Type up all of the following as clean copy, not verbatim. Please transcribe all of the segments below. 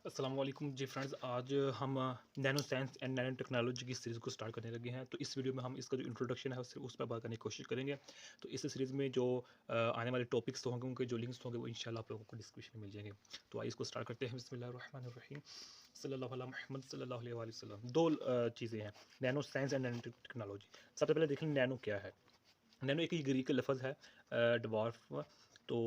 अस्सलाम वालेकुम जी फ्रेंड्स। आज हम nano science and nano technology की सीरीज़ को स्टार्ट करने लगे हैं। तो इस वीडियो में हम इसका जो इंट्रोडक्शन है उस पर बात करने की कोशिश करेंगे। तो इस सीरीज़ में जो आने वाले टॉपिक्स होंगे, उनके जो लिंक्स होंगे, वो इंशाल्लाह आप लोगों को डिस्क्रिप्शन में मिल जाएंगे। तो आइए इसको स्टार्ट करते हैं। बिस्मिल्लाहिर्रहमानिर्रहीम, सल्लल्लाहु अलैहि मोहम्मद सल्लल्लाहु अलैहि वसल्लम। दो चीज़ें हैं, nano science and nano technology. सबसे पहले देख लें नैनो क्या है। नैनो एक ग्रीक लफ्ज़ है, डवार्फ। तो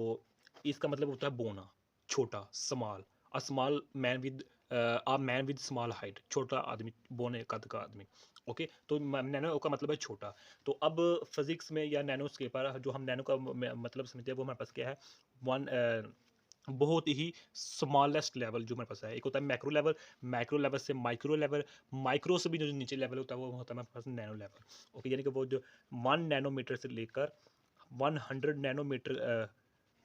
इसका मतलब होता है बोना, छोटा, small. A small man with a man with small height, छोटा आदमी, बोने कद का आदमी। ओके, तो नैनो का मतलब है छोटा। तो अब फिजिक्स में या नैनो स्केल पर जो हम नैनो का मतलब समझते हैं, वो हमारे पास क्या है, वन बहुत ही स्मॉलेस्ट लेवल जो हमारे पास है। एक होता है मैक्रो लेवल, मैक्रो लेवल से माइक्रो लेवल, माइक्रो से भी जो नीचे लेवल होता है वो होता है हमारे पास नैनो लेवल। ओके, यानी कि वो जो 1 नैनोमीटर से लेकर 100 नैनोमीटर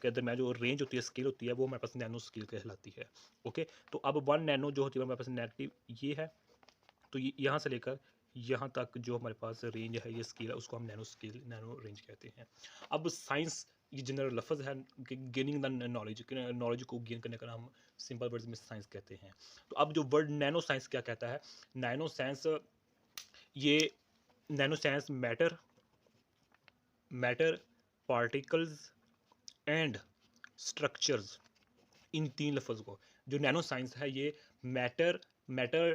के दरमियान जो रेंज होती है, स्केल होती है, वो हमारे पास नैनो स्केल कहलाती है। ओके, तो अब 1 नैनो जो होती है हमारे पास नेगेटिव ये है। तो ये यहाँ से लेकर यहाँ तक जो हमारे पास रेंज है, ये स्केल है, उसको हम नैनो स्केल, नैनो रेंज कहते हैं। अब साइंस ये जनरल लफ्ज़ है कि गेनिंग द नॉलेज, नॉलेज को गेन करने का हम सिंपल वर्ड्स में साइंस कहते हैं। तो अब जो वर्ड नैनो साइंस क्या कहता है, नैनो साइंस ये nano science matter, matter, particles and structures, इन तीन लफ्ज़ को, जो नैनो साइंस है ये मैटर, मैटर,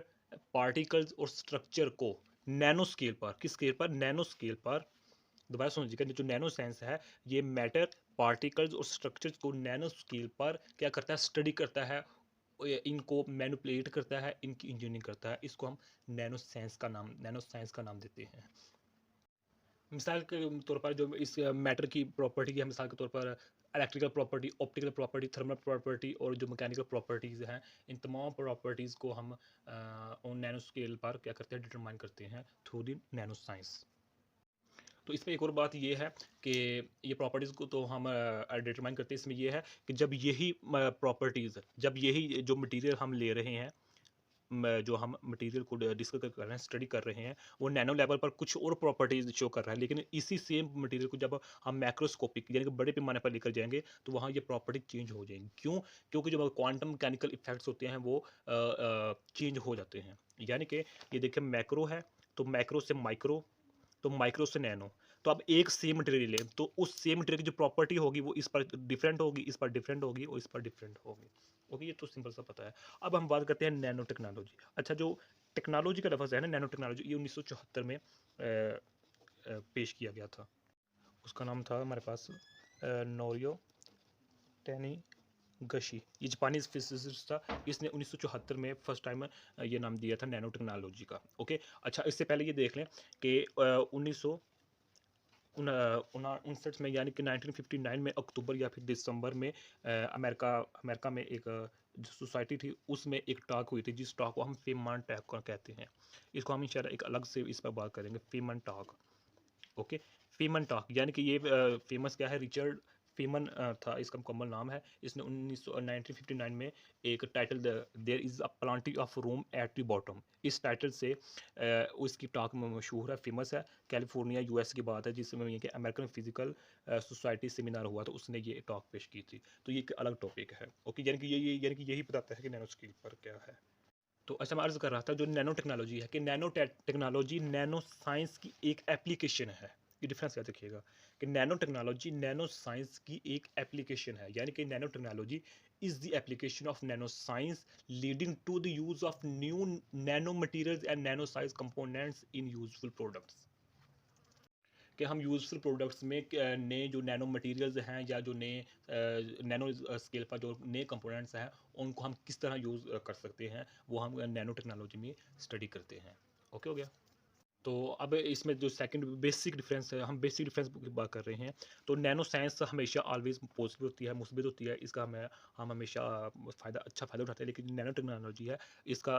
पार्टिकल्स और स्ट्रक्चर को नैनो स्केल पर, किस स्केल पर, नैनो स्केल पर, दोबारा समझिएगा, जो नैनो साइंस है ये मैटर, पार्टिकल्स और स्ट्रक्चर्स को नैनो स्केल पर क्या करता है, स्टडी करता है, इनको मैनिपुलेट करता है, इनकी इंजीनियरिंग करता है। इसको हम नैनो साइंस का नाम देते हैं। मिसाल के तौर पर जो इस मैटर की प्रॉपर्टी है, मिसाल के तौर पर electrical property, optical property, thermal property और जो मैकेनिकल प्रॉपर्टीज़ हैं, इन तमाम प्रॉपर्टीज़ को हम नैनो स्केल पर क्या करते हैं, डिटरमाइन करते हैं थ्रू द नैनो साइंस। तो इसमें एक और बात ये है कि ये प्रॉपर्टीज़ को तो हम डिटरमाइन करते हैं, इसमें ये है कि जब यही प्रॉपर्टीज़, जब यही जो मटेरियल हम ले रहे हैं, जो हम मटेरियल को डिस्कस कर रहे हैं, स्टडी कर रहे हैं, वो नैनो लेवल पर कुछ और प्रॉपर्टीज शो कर रहा है, लेकिन इसी सेम मटेरियल को जब हम मैक्रोस्कोपिक यानी कि बड़े पैमाने पर लेकर जाएंगे, तो वहाँ ये प्रॉपर्टी चेंज हो जाएंगी। क्यों? क्योंकि जो क्वांटम मैकेनिकल इफेक्ट्स होते हैं वो चेंज हो जाते हैं। यानी कि ये देखिए मैक्रो है, तो मैक्रो से माइक्रो, तो माइक्रो से नैनो। तो अब एक सेम मटेरियल लें, तो उस सेम मटेरियल की जो प्रॉपर्टी होगी वो इस पर डिफरेंट होगी, इस पर डिफरेंट होगी और इस पर डिफरेंट होगी। ओके, ये तो सिंपल सा पता है। अब हम बात करते हैं नैनो टेक्नोलॉजी। अच्छा, जो टेक्नोलॉजी का लफ्ज़ है ना, नैनो टेक्नोलॉजी, ये 1974 में पेश किया गया था। उसका नाम था हमारे पास नोरियो टेनी गशी। ये जापानीज फिजिसिस्ट था, इसने 1974 में फर्स्ट टाइम ये नाम दिया था नैनो टेक्नोलॉजी का। ओके, अच्छा, इससे पहले ये देख लें कि 1900 उनसठ में यानी कि 1959 में अक्टूबर या फिर दिसंबर में अमेरिका अमेरिका में एक जो सोसाइटी थी, उसमें एक टॉक हुई थी, जिस टॉक को हम फेमन टॉक कहते हैं। इसको हम इंशाल्लाह एक अलग से इस पर बात करेंगे, फेमन टॉक। ओके, फीमन टॉक, यानी कि ये फेमस क्या है, रिचर्ड फीमन था इसका मुकम्मल नाम है। इसने 1959 में एक title, there is a plenty of room at the bottom, इस टाइटल से उसकी टॉक मशहूर है, फेमस है। कैलिफोर्निया यूएस की बात है, जिसमें ये कि अमेरिकन फिजिकल सोसाइटी सेमिनार हुआ, तो उसने ये टॉक पेश की थी। तो ये एक अलग टॉपिक है। ओके, यानी कि ये यानी कि यही बताता है कि नैनो स्केल पर क्या है। तो अच्छा, मैं अर्ज़ कर रहा था जो नैनो टेक्नोलॉजी है, कि नैनो टेक्नोलॉजी नैनो साइंस की एक एप्लीकेशन है। ये डिफरेंस याद रखिएगा कि नैनो टेक्नोलॉजी नैनो साइंस की एक एप्लीकेशन है, यानी कि nanotechnology is the application of nano science leading to the use of new nano materials and nano size components in useful products. कि हम यूजफुल प्रोडक्ट्स में नए जो नैनो मटेरियल्स हैं, या जो नए नैनो स्केल पर जो नए कंपोनेंट्स हैं, उनको हम किस तरह यूज़ कर सकते हैं, वो हम नैनो टेक्नोलॉजी में स्टडी करते हैं। ओके, हो गया। तो अब इसमें जो सेकंड बेसिक डिफरेंस है, हम बेसिक डिफरेंस की बात कर रहे हैं। तो नैनो साइंस हमेशा ऑलवेज पॉजिटिव होती है, मुस्बित होती है, इसका हम हमेशा अच्छा फ़ायदा उठाते हैं। लेकिन नैनो टेक्नोलॉजी है, इसका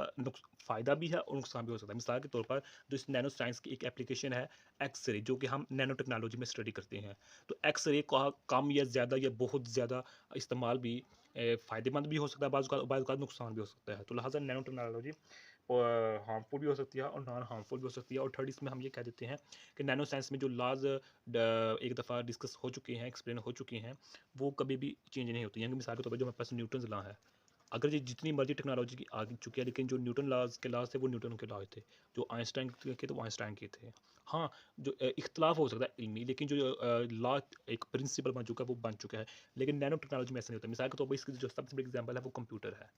फ़ायदा भी है और नुकसान भी हो सकता है। मिसाल के तौर पर जो इस नैनो साइंस की एक एप्लीकेशन है, एक्सरे, जो कि हम नैनो टेक्नोलॉजी में स्टडी करते हैं। तो एक्सरे का कम या ज़्यादा या बहुत ज़्यादा इस्तेमाल भी फ़ायदेमंद भी हो सकता है, बाज़ औक़ात नुकसान भी हो सकता है। तो लिहाजा नैनो टेक्नोलॉजी हार्मफुल भी हो सकती है और नॉन हार्मफुल भी हो सकती है। और थर्ड, इसमें हम ये कह देते हैं कि नैनो साइंस में जो लॉज एक दफ़ा डिस्कस हो चुके हैं, एक्सप्लेन हो चुके हैं, वो कभी भी चेंज नहीं होती। यानी कि मिसाल के तौर पर जो हमारे पास न्यूटन्स लॉ है, अगर ये जितनी मर्ज़ी टेक्नोलॉजी की आगे चुकी है, लेकिन जो न्यूटन लॉज़ के लॉज़ थे, वो न्यूटन के लॉज़ थे। जो आइंस्टाइन के थे, वो आइंस्टाइन के थे। हाँ, जो इख्तिलाफ़ हो सकता है इल्मी, लेकिन जो लॉ एक प्रिंसिपल बन चुका है, वो बन चुका है। लेकिन नैनो टेक्नोलॉजी में ऐसा नहीं होता। मिसाल के तौर पे इसकी जो सबसे बड़ी एग्ज़ाम्पल है, वो कंप्यूटर है।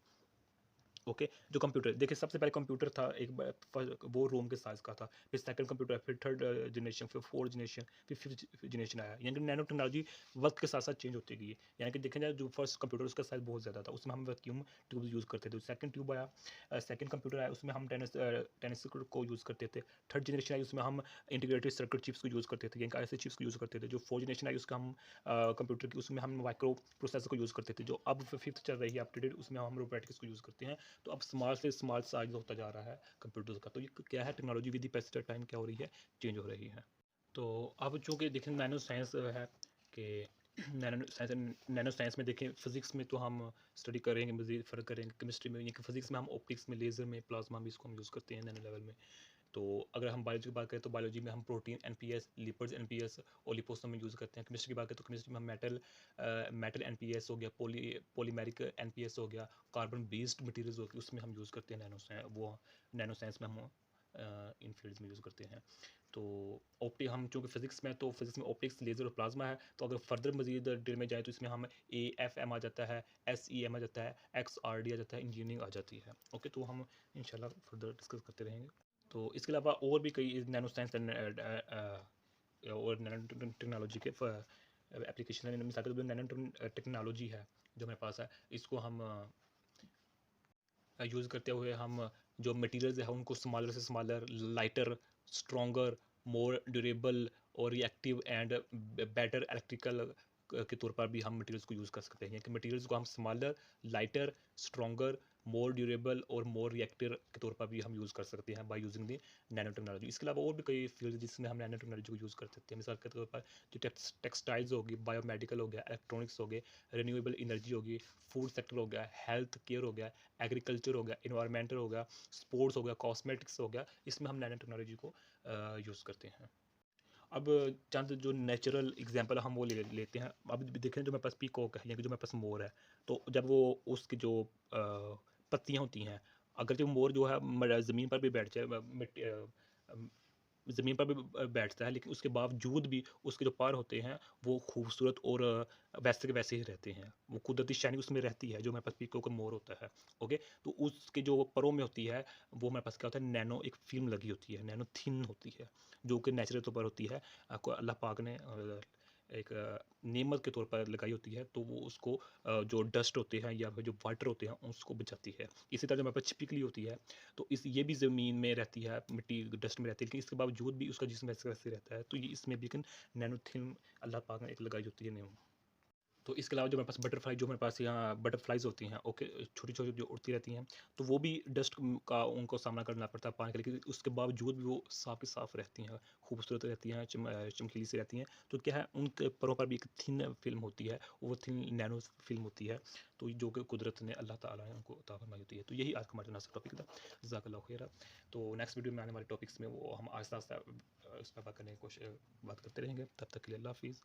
ओके, जो कंप्यूटर देखिए, सबसे पहले कंप्यूटर था एक वो रोम के साइज़ का था, फिर सेकंड कंप्यूटर, फिर थर्ड जनरेशन, फिर फोर्थ जनरेशन, फिर फिफ्थ जनरेशन आया। यानी कि नैनो टेक्नोलॉजी वक्त के साथ साथ चेंज होती गई। यानी कि देखा जाए, जो फर्स्ट कंप्यूटर उसका साइज़ बहुत ज़्यादा था, उसमें हम वैक्यूम ट्यूब यूज़ करते थे। सेकंड ट्यूब आया, सेकंड कंप्यूटर आया, उसमें हम टेनिस को यूज़ करते थे। थर्ड जनरेशन आई, उसमें हम इंटीग्रेटेड सर्किट चिप्स को यूज़ करते थे, यानी कि ऐसे चिप्स को यूज़ करते थे। जो फोर्थ जनरेशन आई, उसका हम कंप्यूटर की, उसमें हम माइक्रो प्रोसेसर को यूज़ करते थे। जो अब फिफ्थ चल रही है अप टू डेट, उसमें हम रोबोटिक्स को यूज़ करते हैं। तो अब स्मॉल से स्मॉल साइज़ होता जा रहा है कंप्यूटर्स का। तो ये क्या है, technology with the passage of time क्या हो रही है, चेंज हो रही है। तो अब चूँकि देखें नैनो साइंस है कि नैनो साइंस में देखें, फिज़िक्स में तो हम स्टडी करेंगे, मज़ीद फ़र्क करेंगे केमिस्ट्री में, यानी कि फिज़िक्स में हम ऑप्टिक्स में, लेज़र में, प्लाज़्मा में इसको हम यूज़ करते हैं नैनो लेवल में। तो अगर हम बायोलॉजी की बात करें, तो बायोलॉजी में हम प्रोटीन एनपीएस, लिपिड्स एनपीएस और लिपोसोम यूज़ करते हैं। केमिस्ट्री की बात करें, तो केमिस्ट्री में हम मेटल एनपीएस हो गया, पॉलीमेरिक एनपीएस हो गया, कार्बन बेस्ड मटेरियल्स हो गए, उसमें हम यूज़ करते हैं नैनो साइंस में हम इन फील्ड्स में यूज़ करते हैं। तो हम चूँकि फिज़िक्स में, तो फिज़िक्स में ऑप्टिक्स, लेज़र और प्लाज़्मा है। तो अगर फर्दर मज़ीद डिटेल में जाएँ, तो इसमें हम एएफएम आ जाता है, एसईएम आ जाता है, एक्सआरडी आ जाता है, इंजीनियरिंग आ जाती है। ओके, तो हम इंशाल्लाह फर्दर डिस्कस करते रहेंगे। तो इसके अलावा और भी कई नैनो साइंस और नैनो टेक्नोलॉजी के एप्लीकेशन है। मिसाल के तौर पर नैनो टेक्नोलॉजी है जो हमारे पास है, इसको हम यूज़ करते हुए हम जो मटेरियल्स है उनको स्मॉलर से स्मॉलर, लाइटर, स्ट्रॉन्गर, मोर ड्यूरेबल और रिएक्टिव एंड बेटर इलेक्ट्रिकल के तौर पर भी हम मटेरियल्स को यूज़ कर सकते हैं कि मटेरियल्स को हम स्मॉलर, लाइटर, स्ट्रॉन्गर, मोर ड्यूरेबल और मोर रिएक्टिव के तौर पर भी हम यूज़ कर सकते हैं by using the nano technology. इसके अलावा और भी कई फील्ड जिसमें हम नैनो टेक्नोलॉजी को यूज़ कर सकते हैं। मिसाल के तौर पर जो टेक्सटाइल्स होगी, बायोमेडिकल हो गया, इलेक्ट्रॉनिक्स हो गए, रिन्यूएबल एनर्जी होगी, फूड सेक्टर हो गया, हेल्थ केयर हो गया, एग्रीकल्चर हो गया, इन्वायरमेंटल हो गया, स्पोर्ट्स हो गया, कॉस्मेटिक्स हो गया, इसमें हम नैनो टेक्नोलॉजी को यूज़ करते हैं। अब चंद जो नेचुरल एग्जांपल हम वो लेते हैं। अब देखें, जो मेरे पास पीकॉक है, या कि जो मेरे पास मोर है, तो जब वो उसकी जो पत्तियाँ होती हैं, अगर जो मोर जो है ज़मीन पर भी बैठ जाए, ज़मीन पर भी बैठता है, लेकिन उसके बावजूद भी उसके जो पर होते हैं, वो खूबसूरत और वैसे के वैसे ही रहते हैं। वो कुदरती शाइनिंग उसमें रहती है, जो मेरे पास पीकॉक का मोर होता है। ओके, तो उसके जो परों में होती है, वो मेरे पास क्या होता है, नैनो एक फ़िल्म लगी होती है, नैनो थिन होती है, जो कि नेचुरल तौर पर होती है। आपको अल्लाह पाक ने एक नेमत के तौर पर लगाई होती है, तो वो उसको जो डस्ट होते हैं या फिर जो वाटर होते हैं, उसको बचाती है। इसी तरह जो हमारे पास छिपकली होती है, तो ये भी ज़मीन में रहती है, मिट्टी डस्ट में रहती है, लेकिन इसके बावजूद भी उसका जिस्म वैसे वैसे रहता है। तो ये इसमें भी एक नैनो थिन अल्लाह पाक ने एक लगाई होती है नेमो। तो इसके अलावा जो मेरे पास बटरफ्लाई, जो मेरे पास यहाँ बटरफ्लाइज़ होती हैं, ओके, छोटी-छोटी जो उड़ती रहती हैं, तो वो भी डस्ट का उनको सामना करना पड़ता है पानी का, लेकिन उसके बावजूद भी वो साफ़ की साफ़ रहती हैं, खूबसूरत रहती हैं, चमकीली सी रहती हैं। तो क्या है, उनके परों पर भी एक थिन फ़िल्म होती है, वो थिन नैनो फ़िल्म होती है, तो जो कि कुदरत ने, अल्लाह ताला ने उनको अता फ़रमाई होती है। तो यही आज का हमारा नाज़िक टॉपिक था। जज़ाकल्लाहु खैरा। तो नेक्स्ट वीडियो में आने वाले टॉपिक्स में वो हम आहिस्ता-आहिस्ता इस पे बात करने की बात करते रहेंगे। तब तक के लिए अल्लाह हाफ़िज़।